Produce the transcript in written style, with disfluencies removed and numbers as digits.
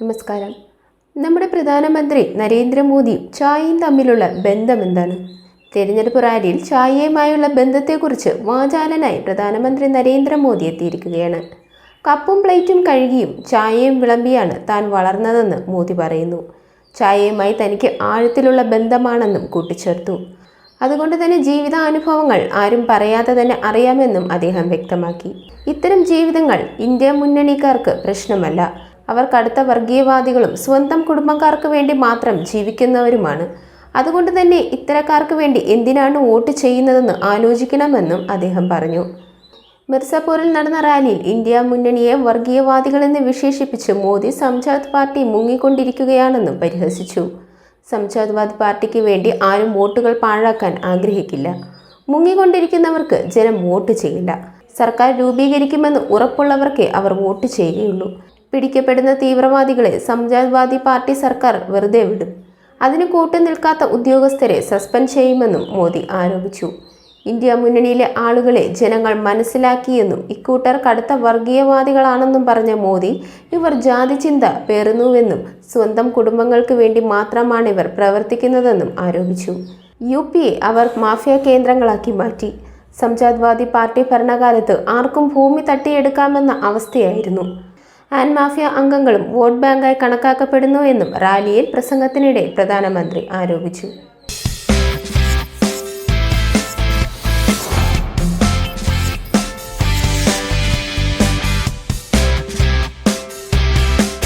നമസ്കാരം. നമ്മുടെ പ്രധാനമന്ത്രി നരേന്ദ്രമോദിയും ചായയും തമ്മിലുള്ള ബന്ധം എന്താണ്? തെരഞ്ഞെടുപ്പ് റാലിയിൽ ചായയുമായുള്ള ബന്ധത്തെക്കുറിച്ച് വാചാലനായി പ്രധാനമന്ത്രി നരേന്ദ്രമോദി എത്തിയിരിക്കുകയാണ്. കപ്പും പ്ലേറ്റും കഴുകിയും ചായയും വിളമ്പിയാണ് താൻ വളർന്നതെന്ന് മോദി പറയുന്നു. ചായയുമായി തനിക്ക് ആഴത്തിലുള്ള ബന്ധമാണെന്നും കൂട്ടിച്ചേർത്തു. അതുകൊണ്ട് തന്നെ ജീവിതാനുഭവങ്ങൾ ആരും പറയാതെ തന്നെ അറിയാമെന്നും അദ്ദേഹം വ്യക്തമാക്കി. ഇത്തരം ജീവിതങ്ങൾ ഇന്ത്യ മുന്നണിക്കാർക്ക് പ്രശ്നമല്ല. അവർ കടുത്ത വർഗീയവാദികളും സ്വന്തം കുടുംബക്കാർക്ക് വേണ്ടി മാത്രം ജീവിക്കുന്നവരുമാണ്. അതുകൊണ്ട് തന്നെ ഇത്തരക്കാർക്ക് വേണ്ടി എന്തിനാണ് വോട്ട് ചെയ്യുന്നതെന്ന് ആലോചിക്കണമെന്നും അദ്ദേഹം പറഞ്ഞു. മിർസാപൂരിൽ നടന്ന റാലിയിൽ ഇന്ത്യ മുന്നണിയെ വർഗീയവാദികളെന്ന് വിശേഷിപ്പിച്ച് മോദി സംജാദ് പാർട്ടി മുങ്ങിക്കൊണ്ടിരിക്കുകയാണെന്നും പരിഹസിച്ചു. സംജാദ്വാദ് പാർട്ടിക്ക് വേണ്ടി ആരും വോട്ടുകൾ പാഴാക്കാൻ ആഗ്രഹിക്കില്ല. മുങ്ങിക്കൊണ്ടിരിക്കുന്നവർക്ക് ജനം വോട്ട് ചെയ്യില്ല. സർക്കാർ രൂപീകരിക്കുമെന്ന് ഉറപ്പുള്ളവർക്കേ അവർ വോട്ട് ചെയ്യുകയുള്ളൂ. പിടിക്കപ്പെടുന്ന തീവ്രവാദികളെ സംജാദ്വാദി പാർട്ടി സർക്കാർ വെറുതെ വിടും. അതിന് കൂട്ടുനിൽക്കാത്ത ഉദ്യോഗസ്ഥരെ സസ്പെൻഡ് ചെയ്യുമെന്നും മോദി ആരോപിച്ചു. ഇന്ത്യ മുന്നണിയിലെ ആളുകളെ ജനങ്ങൾ മനസ്സിലാക്കിയെന്നും ഇക്കൂട്ടർ കടുത്ത വർഗീയവാദികളാണെന്നും പറഞ്ഞ മോദി, ഇവർ ജാതി ചിന്ത പേറുന്നുവെന്നും സ്വന്തം കുടുംബങ്ങൾക്ക് വേണ്ടി മാത്രമാണ് ഇവർ പ്രവർത്തിക്കുന്നതെന്നും ആരോപിച്ചു. UPയെ അവർ മാഫിയ കേന്ദ്രങ്ങളാക്കി മാറ്റി. സംജാദ്വാദി പാർട്ടി ഭരണകാലത്ത് ആർക്കും ഭൂമി തട്ടിയെടുക്കാമെന്ന അവസ്ഥയായിരുന്നു. ആൻഡ് മാഫിയ അംഗങ്ങളും വോട്ട് ബാങ്കായി കണക്കാക്കപ്പെടുന്നു എന്നും റാലിയിൽ പ്രസംഗത്തിനിടെ പ്രധാനമന്ത്രി ആരോപിച്ചു.